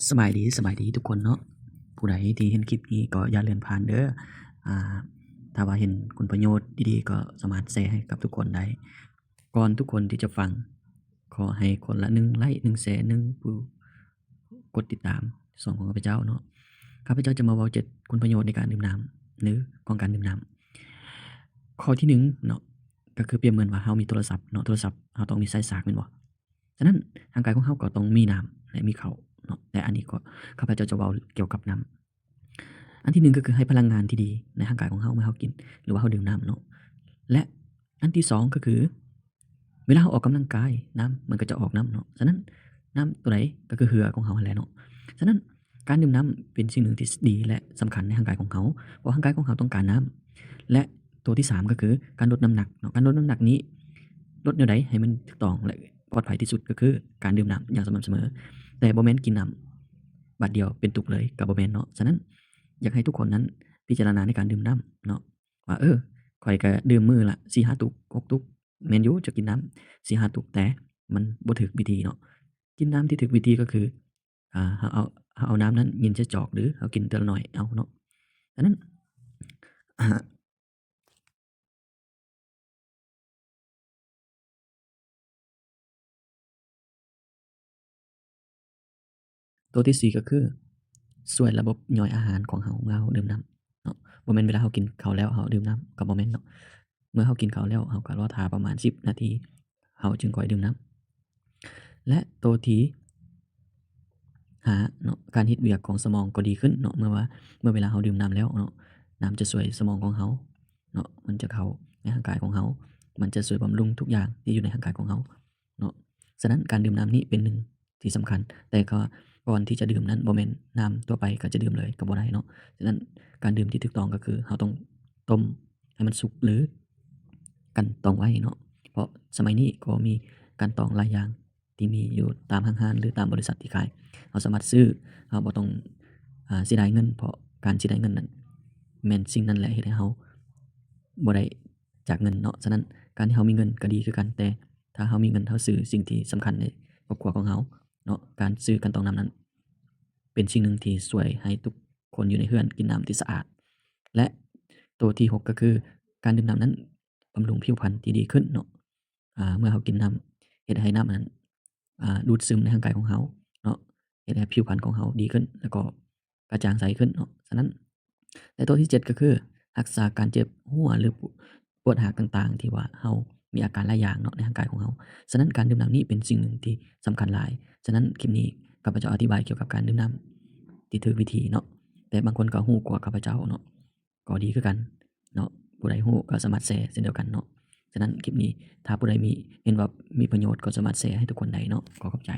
สบายดีทุกคนเนาะผู้ใดที่เห็นคลิปนี้ก็อย่าเลื่อนผ่านเด้ออ่าถ้าว่าเห็นคุณประโยชน์ดีๆก็สามารถแชร์ให้กับทุกคนได้ก่อนทุกคนที่จะฟังขอให้คนละ1ไลก์1แชร์1ผู้กดติดตามช่องของข้าพเจ้าเนาะข้าพเจ้าจะมาเว้า7คุณประโยชน์ในการดื่มน้ำหรือของการดื่มน้ำข้อที่1เนาะก็คือเปรียบเหมือนว่าเรามีโทรศัพท์เนาะโทรศัพท์เราต้องมีสายชาร์จแม่นบ่ฉะนั้นร่างกายของเราก็ต้องมีน้ำและมีข้าวเนาะแต่อันนี้ก็ข้าพเจ้าจะเว้าเกี่ยวกับน้ำอันที่1ก็คือให้พลังงานที่ดีในร่างกายของเราเมื่อเรากินหรือว่าเราดื่มน้ำเนาะและอันที่2ก็คือเวลาเราออกกำลังกายน้ำมันก็จะออกนำเนาะฉะนั้นน้ำตัวใดก็คือเหงื่อของเรานั่นแหละเนาะฉะนั้นการดื่มน้ำเป็นสิ่งหนึ่งที่ดีและสำคัญในร่างกายของเราเพราะร่างกายของเราต้องการน้ำและตัวที่3ก็คือการลดน้ำหนักเนาะการลดน้ำหนักนี้ลดแนวใดให้มันถูกต้องและปลอดภัยที่สุดก็คือการดื่มน้ำอย่างสม่ำเสมอแต่บ่แม่นกินน้ำบัดเดียวเป็นตุกเลยก็บ่แม่นเนาะฉะนั้นอยากให้ทุกคนนั้นพิจารณาในการดื่มน้ำเนาะว่าข้อยก็ดื่มมื้อละ4-5 ตุก6 ตุกแม่นอยู่จะกินน้ำ4-5 ตุกแต่มันบ่ถูกวิธีเนาะกินน้ำที่ถูกวิธีก็คือเราเอาน้ำนั้นยินใส่จอกหรือเรากินเทื่อละน้อยเอาเนาะฉะนั้น ตัวที่4ก็คือช่วยระบบย่อยอาหารของเราเมื่อเราดื่มน้ำเนาะบ่แม่นเวลาเรากินข้าวแล้วเราดื่มน้ำก็บ่แม่นเนาะเมื่อเรากินข้าวแล้วเราก็รอท่าประมาณ10นาทีเราจึงค่อยดื่มน้ำและตัวที่5เนาะการเฮ็ดเวียกของสมองก็ดีขึ้นเนาะเมื่อเวลาเราดื่มน้ำแล้วเนาะน้ำจะช่วยสมองของเราเนาะมันจะเข้าในร่างกายของเรามันจะช่วยบำรุงทุกอย่างที่อยู่ในร่างกายของเราเนาะฉะนั้นการดื่มน้ำนี้เป็นหนึ่งที่สำคัญแต่ก็ก่อนที่จะดื่มนั้นบ่แม่นน้ำทั่วไปก็จะดื่มเลยก็บ่ได้เนาะฉะนั้นการดื่มที่ถูกต้องก็คือเราต้องต้มให้มันสุกหรือกลั่นตองไว้เนาะเพราะสมัยนี้ก็มีการตองหลายอย่างที่มีอยู่ตามห้างร้านหรือตามบริษัทที่ขายเราสามารถซื้อเราบ่ต้องเสียดายเงินเพราะการเสียดายเงินนั้นแม่นสิ่งนั้นแหละเฮ็ดให้เราบ่ได้จากเงินเนาะฉะนั้นการที่เรามีเงินก็ดีคือกันแต่ถ้าเรามีเงินเราซื้อสิ่งที่สำคัญในครอบครัวของเราเนาะการซื้อการตองน้ำนั้นเป็นสิ่งหนึ่งที่ช่วยให้ทุกคนอยู่ในเรือนกินน้ำที่สะอาดและตัวที่6ก็คือการดื่มน้ำนั้นบำรุงผิวพรรณที่ดีขึ้นเนาะเมื่อเรากินน้ำเฮ็ดให้น้ำนั้นดูดซึมในร่างกายของเราเนาะเฮ็ดให้ผิวพรรณของเราดีขึ้นแล้วก็กระจ่างใสขึ้นเนาะฉะนั้นและตัวที่7ก็คือรักษาการเจ็บหัวหรือปวดหากต่างๆที่ว่าเรามีอาการหลายอย่างเนาะในร่างกายของเราฉะนั้นการดื่มน้ำนี้เป็นสิ่งหนึ่งที่สำคัญหลายฉะนั้นคลิปนี้ข้าพเจ้าอธิบายเกี่ยวกับการดื่มน้ำที่ถูกวิธีเนาะแต่บางคนก็รู้กว่าข้าพเจ้าเนาะก็ดีคือกันเนาะผู้ใดรู้ก็สามารถแชร์เช่นเดียวกันเนาะฉะนั้นคลิปนี้ถ้าผู้ใดเห็นว่ามีประโยชน์ก็สามารถแชร์ให้ทุกคนได้เนาะขอขอบใจ